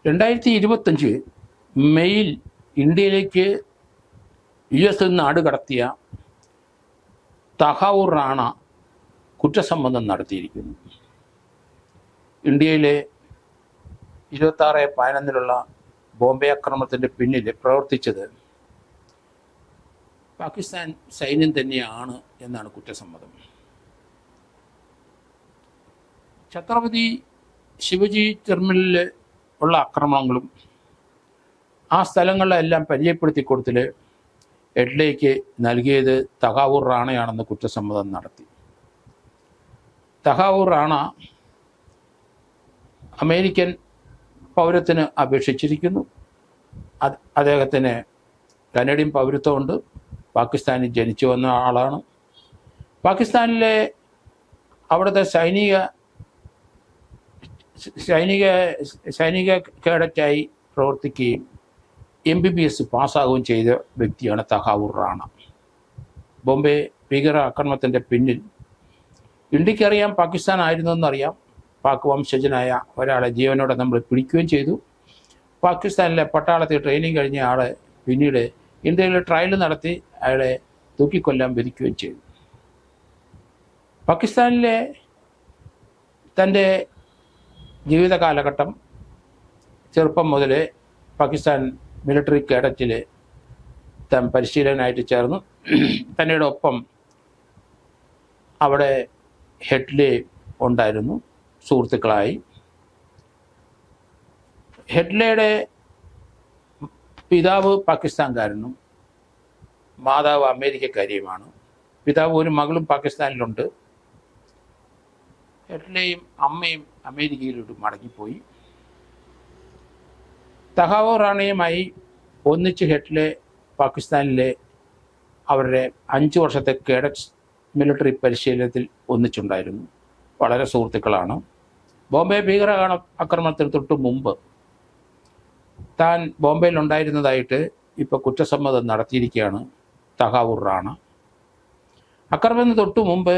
2025 മെയ്യിൽ ഇന്ത്യയിലേക്ക് US നാട് കടത്തിയ തഹാവൂർ റാണ കുറ്റസമ്മതം നടത്തിയിരിക്കുന്നു. ഇന്ത്യയിലെ 26/11 ബോംബെ ആക്രമണത്തിൻ്റെ പിന്നിൽ പ്രവർത്തിച്ചത് പാകിസ്ഥാൻ സൈന്യം തന്നെയാണ് എന്നാണ് കുറ്റസമ്മതം. ഛത്രപതി ശിവജി ടെർമിനലിൽ ഉള്ള ആക്രമണങ്ങളും ആ സ്ഥലങ്ങളിലെല്ലാം പരിചയപ്പെടുത്തി കൊടുത്തിൽ ഹെഡ്ലേക്ക് നൽകിയത് തഹാവൂർ റാണയാണെന്ന് കുറ്റസമ്മതം നടത്തി. തഹാവൂർ റാണ അമേരിക്കൻ പൗരത്വത്തിന് അപേക്ഷിച്ചിരിക്കുന്നു. അദ്ദേഹത്തിന് കനേഡിയൻ പൗരത്വമുണ്ട്. പാകിസ്ഥാനിൽ ജനിച്ചു വന്ന ആളാണ്. പാകിസ്ഥാനിലെ അവിടുത്തെ സൈനിക കേഡറ്റായി പ്രവർത്തിക്കുകയും MBBS പാസ്സാകുകയും ചെയ്ത വ്യക്തിയാണ് തഹാവൂർ റാണ. ബോംബെ ഭീകര ആക്രമണത്തിൻ്റെ പിന്നിൽ ഇന്ത്യക്കറിയാം പാകിസ്ഥാൻ ആയിരുന്നെന്നറിയാം. പാക് വംശജനായ ഒരാളെ ജീവനോടെ നമ്മൾ പിടിക്കുകയും ചെയ്തു. പാകിസ്ഥാനിലെ പട്ടാളത്തിൽ ട്രെയിനിങ് കഴിഞ്ഞ ആളെ പിന്നീട് ഇന്ത്യയിൽ ട്രയൽ നടത്തി അയാളെ തൂക്കിക്കൊല്ലാൻ വിധിക്കുകയും ചെയ്തു. പാകിസ്ഥാനിലെ തൻ്റെ ജീവിത കാലഘട്ടം ചെറുപ്പം മുതൽ പാകിസ്ഥാൻ മിലിറ്ററി കേഡറ്റിൽ താൻ പരിശീലകനായിട്ട് ചേർന്നു. തന്നയുടെ ഒപ്പം അവിടെ ഹെഡ്ലേ ഉണ്ടായിരുന്നു. സുഹൃത്തുക്കളായി. ഹെഡ്ലേയുടെ പിതാവ് പാകിസ്ഥാൻകാരനും മാതാവ് അമേരിക്കക്കാരിയുമാണ്. പിതാവ് ഒരു മകളും പാകിസ്ഥാനിലുണ്ട്. ഹെഡ്ലേയും അമ്മയും അമേരിക്കയിലോട്ട് മടങ്ങിപ്പോയി. തഹാവൂർ റാണയുമായി ഒന്നിച്ച് ഹെഡ്ലെ പാകിസ്ഥാനിലെ അവരുടെ 5 വർഷത്തെ കേഡറ്റ്സ് മിലിറ്ററി പരിശീലനത്തിൽ ഒന്നിച്ചുണ്ടായിരുന്നു. വളരെ സുഹൃത്തുക്കളാണ്. ബോംബെ ഭീകര ആക്രമണത്തിന് തൊട്ട് മുമ്പ് താൻ ബോംബെയിലുണ്ടായിരുന്നതായിട്ട് ഇപ്പോൾ കുറ്റസമ്മതം നടത്തിയിരിക്കുകയാണ് തഹാവൂർ റാണ. ആക്രമണത്തിന് തൊട്ട് മുമ്പ്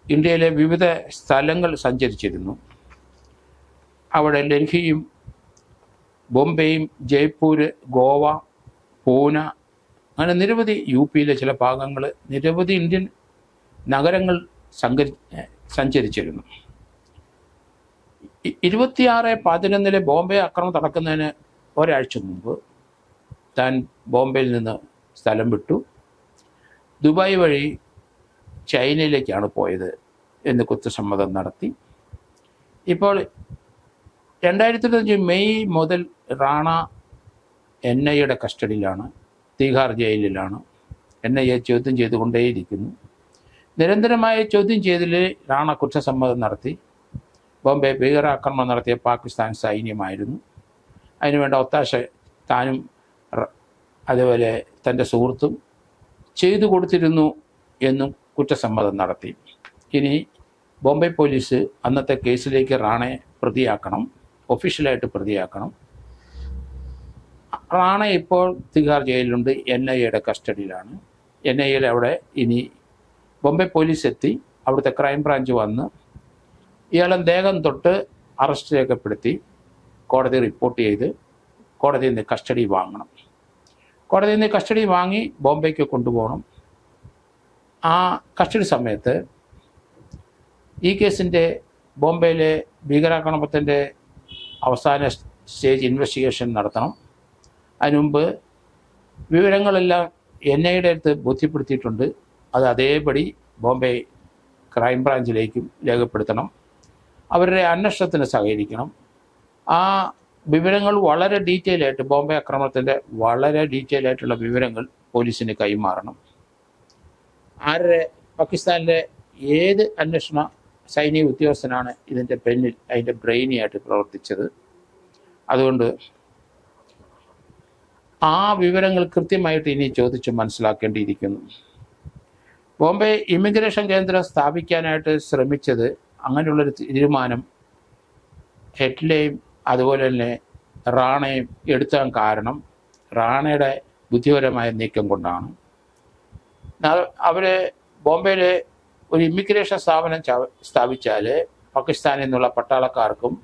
ഇന്ത്യയിലെ വിവിധ സ്ഥലങ്ങൾ സഞ്ചരിച്ചിരുന്നു. അവിടെ ഡൽഹിയും ബോംബെയും ജയ്പൂർ, ഗോവ, പൂന, അങ്ങനെ നിരവധി UPയിലെ ചില ഭാഗങ്ങൾ, നിരവധി ഇന്ത്യൻ നഗരങ്ങൾ സഞ്ചരിച്ചിരുന്നു. 26/11 ബോംബെ ആക്രമണം നടക്കുന്നതിന് ഒരാഴ്ച മുമ്പ് താൻ ബോംബെയിൽ നിന്ന് സ്ഥലം വിട്ടു. ദുബായ് വഴി ചൈനയിലേക്കാണ് പോയത് എന്ന് കുറ്റസമ്മതം നടത്തി. ഇപ്പോൾ 2025 മെയ് മുതൽ റാണ NIAയുടെ കസ്റ്റഡിയിലാണ്. തീഹാർ ജയിലിലാണ്. NIA ചോദ്യം ചെയ്തുകൊണ്ടേയിരിക്കുന്നു. നിരന്തരമായ ചോദ്യം ചെയ്തതിൽ റാണ കുറ്റസമ്മതം നടത്തി. ബോംബെ ഭീകരാക്രമണം നടത്തിയ പാകിസ്ഥാൻ സൈന്യമായിരുന്നു. അതിനുവേണ്ട ഒത്താശ താനും അതുപോലെ തൻ്റെ സുഹൃത്തും ചെയ്തു കൊടുത്തിരുന്നു എന്നും കുറ്റസമ്മതം നടത്തി. ഇനി ബോംബെ പോലീസ് അന്നത്തെ കേസിലേക്ക് റാണയെ പ്രതിയാക്കണം, ഒഫീഷ്യലായിട്ട് പ്രതിയാക്കണം. റാണ ഇപ്പോൾ തിഹാർ ജയിലിലുണ്ട്. NIAയുടെ കസ്റ്റഡിയിലാണ്. NIAയിൽ അവിടെ ഇനി ബോംബെ പോലീസ് എത്തി. അവിടുത്തെ ക്രൈം ബ്രാഞ്ച് വന്ന് ഇയാളെ ദേഹം തൊട്ട് അറസ്റ്റ് രേഖപ്പെടുത്തി കോടതി റിപ്പോർട്ട് ചെയ്ത് കോടതിയിൽ നിന്ന് കസ്റ്റഡി വാങ്ങണം. കോടതിയിൽ നിന്ന് കസ്റ്റഡി വാങ്ങി ബോംബെക്ക് കൊണ്ടുപോകണം. ആ കസ്റ്റഡി സമയത്ത് ഈ കേസിൻ്റെ ബോംബെയിലെ ഭീകരാക്രമണത്തിൻ്റെ അവസാന സ്റ്റേജ് ഇൻവെസ്റ്റിഗേഷൻ നടത്തണം. അതിനുമുമ്പ് വിവരങ്ങളെല്ലാം NIAയുടെ അടുത്ത് ബോധ്യപ്പെടുത്തിയിട്ടുണ്ട്. അത് അതേപടി ബോംബെ ക്രൈം ബ്രാഞ്ചിലേക്കും രേഖപ്പെടുത്തണം. അവരുടെ അന്വേഷണത്തിന് സഹകരിക്കണം. ആ വിവരങ്ങൾ വളരെ ഡീറ്റെയിൽ ആയിട്ട്, ബോംബെ ആക്രമണത്തിൻ്റെ വളരെ ഡീറ്റെയിൽ ആയിട്ടുള്ള വിവരങ്ങൾ പോലീസിന് കൈമാറണം. ആരുടെ പാകിസ്ഥാനിലെ ഏത് അന്വേഷണ സൈനിക ഉദ്യോഗസ്ഥനാണ് ഇതിൻ്റെ പിന്നിൽ, അതിൻ്റെ ബ്രെയിനിയായിട്ട് പ്രവർത്തിച്ചത്. അതുകൊണ്ട് ആ വിവരങ്ങൾ കൃത്യമായിട്ട് ഇനി ചോദിച്ച് മനസ്സിലാക്കേണ്ടിയിരിക്കുന്നു. ബോംബെ ഇമിഗ്രേഷൻ കേന്ദ്രം സ്ഥാപിക്കാനായിട്ട് ശ്രമിച്ചത്, അങ്ങനെയുള്ളൊരു തീരുമാനം ഹെഡ്ലെയും അതുപോലെ തന്നെ റാണയും എടുത്താൻ കാരണം റാണയുടെ ബുദ്ധിപരമായ നീക്കം കൊണ്ടാണ്. അവർ ബോംബെയിൽ ഒരു ഇമിഗ്രേഷൻ സ്ഥാപനം സ്ഥാപിച്ചാൽ പാകിസ്ഥാനിൽ നിന്നുള്ള പട്ടാളക്കാർക്കും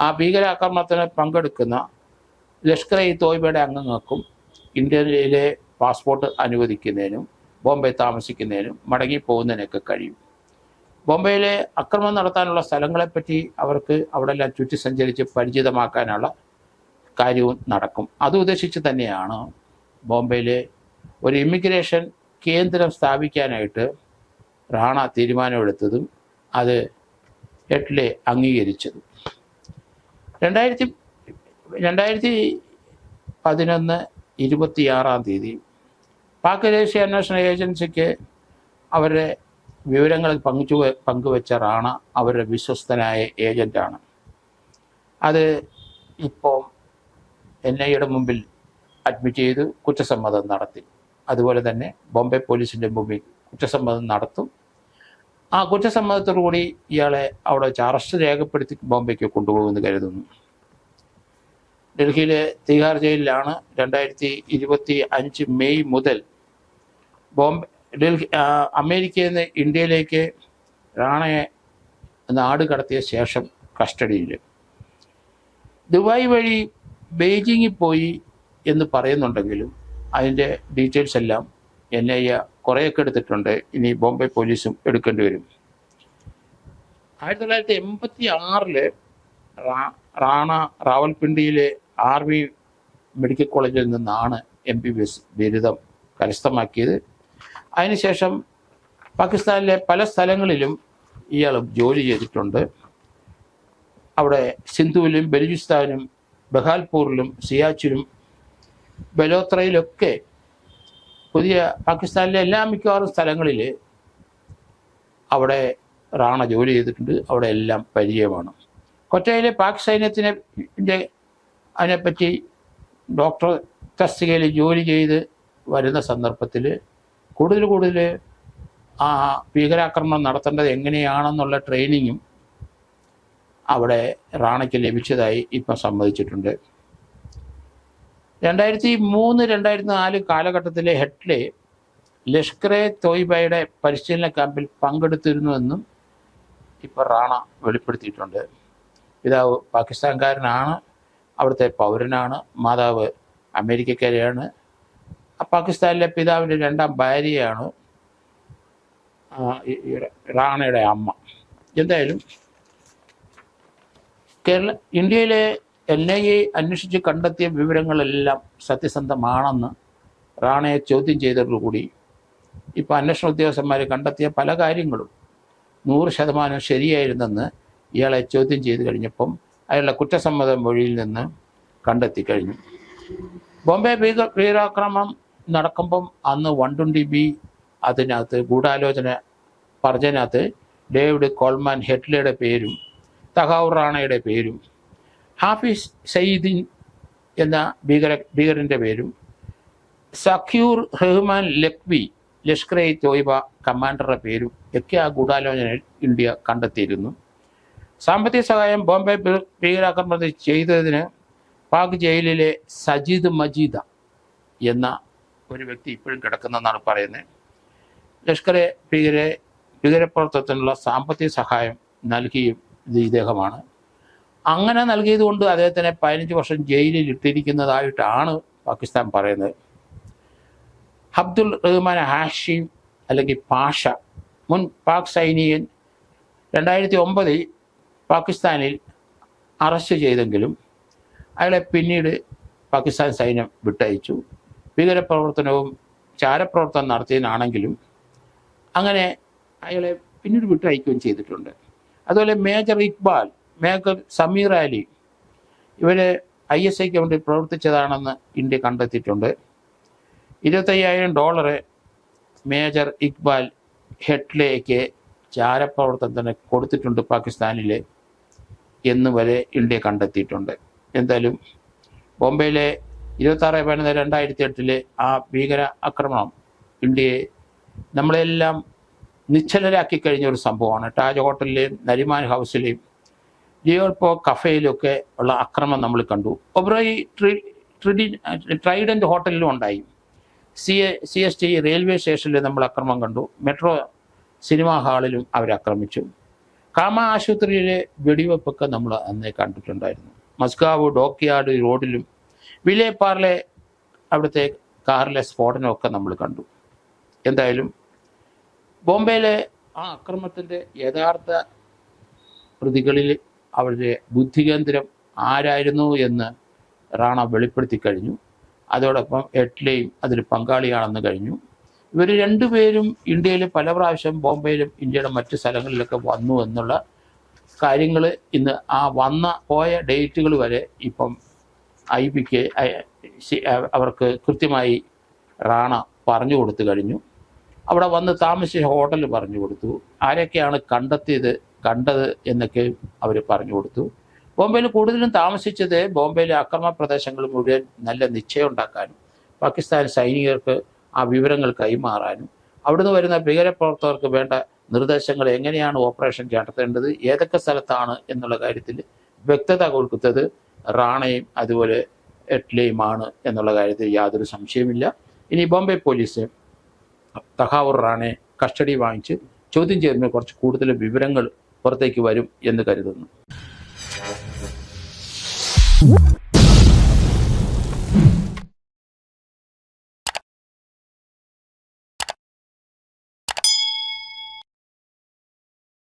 ആ ഭീകരാക്രമണത്തിന് പങ്കെടുക്കുന്ന ലഷ്കർ ഇ തോയ്ബയുടെ അംഗങ്ങൾക്കും ഇന്ത്യയിലെ പാസ്പോർട്ട് അനുവദിക്കുന്നതിനും ബോംബെ താമസിക്കുന്നതിനും മടങ്ങിപ്പോകുന്നതിനൊക്കെ കഴിയും. ബോംബെയിലെ ആക്രമണം നടത്താനുള്ള സ്ഥലങ്ങളെപ്പറ്റി അവർക്ക് അവിടെല്ലാം ചുറ്റി സഞ്ചരിച്ച് പരിചിതമാക്കാനുള്ള കാര്യവും നടക്കും. അത് ഉദ്ദേശിച്ച് തന്നെയാണ് ബോംബെയിലെ ഒരു ഇമിഗ്രേഷൻ കേന്ദ്രം സ്ഥാപിക്കാനായിട്ട് റാണ തീരുമാനമെടുത്തതും അത് ഹെഡ്ലെ അംഗീകരിച്ചതും. 2011 26 പാക് ദേശീയ അന്വേഷണ ഏജൻസിക്ക് അവരുടെ വിവരങ്ങൾ പങ്കുവെച്ച റാണ അവരുടെ വിശ്വസ്തനായ ഏജൻ്റാണ്. അത് ഇപ്പോൾ NIAയുടെ മുമ്പിൽ അഡ്മിറ്റ് ചെയ്ത് കുറ്റസമ്മതം നടത്തി. അതുപോലെ തന്നെ ബോംബെ പോലീസിൻ്റെ മുമ്പിൽ കുറ്റസമ്മതം നടത്തും. ആ കുറ്റസമ്മതത്തോടുകൂടി ഇയാളെ അവിടെ വെച്ച് അറസ്റ്റ് രേഖപ്പെടുത്തി ബോംബെക്ക് കൊണ്ടുപോകുമെന്ന് കരുതുന്നു. ഡൽഹിയിലെ തിഹാർ ജയിലിലാണ് 2025 മെയ് മുതൽ അമേരിക്കയിൽ നിന്ന് ഇന്ത്യയിലേക്ക് റാണയെ നാട് കടത്തിയ ശേഷം കസ്റ്റഡിയിൽ. ദുബായ് വഴി ബെയ്ജിങ്ങിൽ പോയി എന്ന് പറയുന്നുണ്ടെങ്കിലും അതിൻ്റെ ഡീറ്റെയിൽസ് എല്ലാം NIA കുറേയൊക്കെ എടുത്തിട്ടുണ്ട്. ഇനി ബോംബെ പോലീസും എടുക്കേണ്ടി വരും. 1986 റാണ റാവൽപിണ്ടിയിലെ ആർമി മെഡിക്കൽ കോളേജിൽ നിന്നാണ് MBBS ബിരുദം കരസ്ഥമാക്കിയത്. അതിനുശേഷം പാകിസ്ഥാനിലെ പല സ്ഥലങ്ങളിലും ഇയാൾ ജോലി ചെയ്തിട്ടുണ്ട്. അവിടെ സിന്ധുവിലും ബലൂചിസ്ഥാനും ബഹാൽപൂറിലും സിയാച്ചിലും ബലോത്രയിലൊക്കെ പുതിയ പാകിസ്ഥാനിലെ എല്ലാ മിക്കവാറും സ്ഥലങ്ങളിൽ അവിടെ റാണ ജോലി ചെയ്തിട്ടുണ്ട്. അവിടെ എല്ലാം പരിചയമാണ്. കൊറ്റയിലെ പാക് സൈന്യത്തിൻ്റെ അതിനെപ്പറ്റി ഡോക്ടർ തസ്തികയിൽ ജോലി ചെയ്ത് വരുന്ന സന്ദർഭത്തിൽ കൂടുതൽ ആ ഭീകരാക്രമണം നടത്തേണ്ടത് എങ്ങനെയാണെന്നുള്ള ട്രെയിനിങ്ങും അവിടെ റാണയ്ക്ക് ലഭിച്ചതായി ഇപ്പം സമ്മതിച്ചിട്ടുണ്ട്. 2003-2004 കാലഘട്ടത്തിലെ ഹെഡ്ലെ ലഷ്കർ എ തോയ്ബയുടെ പരിശീലന ക്യാമ്പിൽ പങ്കെടുത്തിരുന്നുവെന്നും ഇപ്പോൾ റാണ വെളിപ്പെടുത്തിയിട്ടുണ്ട്. പിതാവ് പാകിസ്ഥാൻകാരനാണ്, അവിടുത്തെ പൗരനാണ്, മാതാവ് അമേരിക്കക്കാരിയാണ്. പാകിസ്ഥാനിലെ പിതാവിൻ്റെ 2ാം ഭാര്യയാണ് റാണയുടെ അമ്മ. എന്തായാലും ഇന്ത്യയിലെ NIA അന്വേഷിച്ച് കണ്ടെത്തിയ വിവരങ്ങളെല്ലാം സത്യസന്ധമാണെന്ന് റാണയെ ചോദ്യം ചെയ്തതോടുകൂടി ഇപ്പോൾ അന്വേഷണ ഉദ്യോഗസ്ഥന്മാർ കണ്ടെത്തിയ പല കാര്യങ്ങളും 100% ശരിയായിരുന്നെന്ന് ഇയാളെ ചോദ്യം ചെയ്ത് കഴിഞ്ഞപ്പം അയാളുടെ കുറ്റസമ്മത മൊഴിയിൽ നിന്ന് കണ്ടെത്തി കഴിഞ്ഞു. ബോംബെ ഭീകരാക്രമണം നടക്കുമ്പം അന്ന് 120B അതിനകത്ത് ഗൂഢാലോചന പറഞ്ഞതിനകത്ത് ഡേവിഡ് കോൾമാൻ ഹെഡ്ലയുടെ പേരും തഹാവൂർ റാണയുടെ പേരും ഹാഫിസ് സയ്യിദിൻ എന്ന ഭീകരൻ്റെ പേരും സഖ്യൂർ റഹ്മാൻ ലഖ്വി ലഷ്കർ ഇ തോയ്ബ കമാൻഡറുടെ പേരും ഒക്കെ ആ ഗൂഢാലോചനയിൽ ഇന്ത്യ കണ്ടെത്തിയിരുന്നു. സാമ്പത്തിക സഹായം ബോംബെ ഭീകരാക്രമണത്തിൽ ചെയ്തതിന് പാക് ജയിലിലെ സജീദ് മജീദ എന്ന ഒരു വ്യക്തി ഇപ്പോഴും കിടക്കുന്നെന്നാണ് പറയുന്നത്. ലഷ്കർ ഭീകരപ്രവർത്തനത്തിനുള്ള സാമ്പത്തിക സഹായം നൽകിയും ഇദ്ദേഹമാണ്. അങ്ങനെ നൽകിയത് കൊണ്ട് അദ്ദേഹത്തിനെ 15 വർഷം ജയിലിൽ ഇട്ടിരിക്കുന്നതായിട്ടാണ് പാകിസ്ഥാൻ പറയുന്നത്. അബ്ദുൾ റഹ്മാൻ ഹാഷിം അല്ലെങ്കിൽ പാഷ, മുൻ പാക് സൈനികൻ, 2009 പാകിസ്ഥാനിൽ അറസ്റ്റ് ചെയ്തെങ്കിലും അയാളെ പിന്നീട് പാകിസ്ഥാൻ സൈന്യം വിട്ടയച്ചു. ഭീകരപ്രവർത്തനവും ചാരപ്രവർത്തനം നടത്തിയതിനാണെങ്കിലും അങ്ങനെ അയാളെ പിന്നീട് വിട്ടയക്കുകയും ചെയ്തിട്ടുണ്ട്. അതുപോലെ മേജർ ഇക്ബാൽ, മേജർ സമീർ അലി ഇവർ ISIക്ക് വേണ്ടി പ്രവർത്തിച്ചതാണെന്ന് ഇന്ത്യ കണ്ടെത്തിയിട്ടുണ്ട്. $25,000 മേജർ ഇക്ബാൽ ഹെഡ്ലേക്ക് ചാരപ്രവർത്തനത്തിന് കൊടുത്തിട്ടുണ്ട് പാകിസ്ഥാനിൽ എന്ന് വരെ ഇന്ത്യ കണ്ടെത്തിയിട്ടുണ്ട്. എന്തായാലും ബോംബെയിലെ 26/11/2008 ആ ഭീകര ആക്രമണം ഇന്ത്യയെ നമ്മളെല്ലാം നിശ്ചലരാക്കി കഴിഞ്ഞ ഒരു സംഭവമാണ്. താജ് ഹോട്ടലിലെയും നരിമാൻ ഹൗസിലെയും ലിയോൾപോ കഫേയിലൊക്കെ ഉള്ള ആക്രമണം നമ്മൾ കണ്ടു. ഒബ്രോയി ട്രൈഡൻറ്റ് ഹോട്ടലിലും ഉണ്ടായി. CST റെയിൽവേ സ്റ്റേഷനിൽ നമ്മൾ ആക്രമണം കണ്ടു. Metro cinema ഹാളിലും അവരാക്രമിച്ചു. കാമ ആശുപത്രിയിലെ വെടിവെപ്പൊക്കെ നമ്മൾ അന്നേ കണ്ടിട്ടുണ്ടായിരുന്നു. മസ്കാവ് ഡോക്യാർഡ് റോഡിലും വിലേപ്പാറിലെ അവിടുത്തെ കാറിലെ സ്ഫോടനമൊക്കെ നമ്മൾ കണ്ടു. എന്തായാലും ബോംബെയിലെ ആ അക്രമത്തിൻ്റെ യഥാർത്ഥ പ്രതികളിൽ അവരുടെ ബുദ്ധികേന്ദ്രം ആരായിരുന്നു എന്ന് റാണ വെളിപ്പെടുത്തി കഴിഞ്ഞു. അതോടൊപ്പം എട്ലെയും അതിൽ പങ്കാളിയാണെന്ന് കഴിഞ്ഞു. ഇവർ രണ്ടുപേരും ഇന്ത്യയിൽ പല പ്രാവശ്യം ബോംബെയിലും ഇന്ത്യയുടെ മറ്റ് സ്ഥലങ്ങളിലൊക്കെ വന്നു എന്നുള്ള കാര്യങ്ങൾ ഇന്ന് ആ പോയ ഡേറ്റുകൾ വരെ ഇപ്പം IBK അവർക്ക് കൃത്യമായി റാണ പറഞ്ഞു കൊടുത്തു കഴിഞ്ഞു. അവിടെ വന്ന് താമസിച്ച ഹോട്ടൽ പറഞ്ഞു കൊടുത്തു, ആരൊക്കെയാണ് കണ്ടത് എന്നൊക്കെ അവർ പറഞ്ഞു കൊടുത്തു. ബോംബെയിൽ കൂടുതലും താമസിച്ചത് ബോംബെയിലെ അക്രമ പ്രദേശങ്ങൾ മുഴുവൻ നല്ല നിശ്ചയം ഉണ്ടാക്കാനും പാകിസ്ഥാൻ സൈനികർക്ക് ആ വിവരങ്ങൾ കൈമാറാനും അവിടുന്ന് വരുന്ന ഭീകരപ്രവർത്തകർക്ക് വേണ്ട നിർദ്ദേശങ്ങൾ എങ്ങനെയാണ് ഓപ്പറേഷൻ നടത്തേണ്ടത്, ഏതൊക്കെ സ്ഥലത്താണ് എന്നുള്ള കാര്യത്തിൽ വ്യക്തത കൊടുക്കുന്നത് റാണയും അതുപോലെ എട്ലെയുമാണ് എന്നുള്ള കാര്യത്തിൽ യാതൊരു സംശയമില്ല. ഇനി ബോംബെ പോലീസ് തഹാവൂർ റാണയെ കസ്റ്റഡി വാങ്ങിച്ച് ചോദ്യം ചെയ്യുമ്പോൾ കുറച്ച് കൂടുതൽ വിവരങ്ങൾ പുറത്തേക്ക് വരും എന്ന് കരുതുന്നു.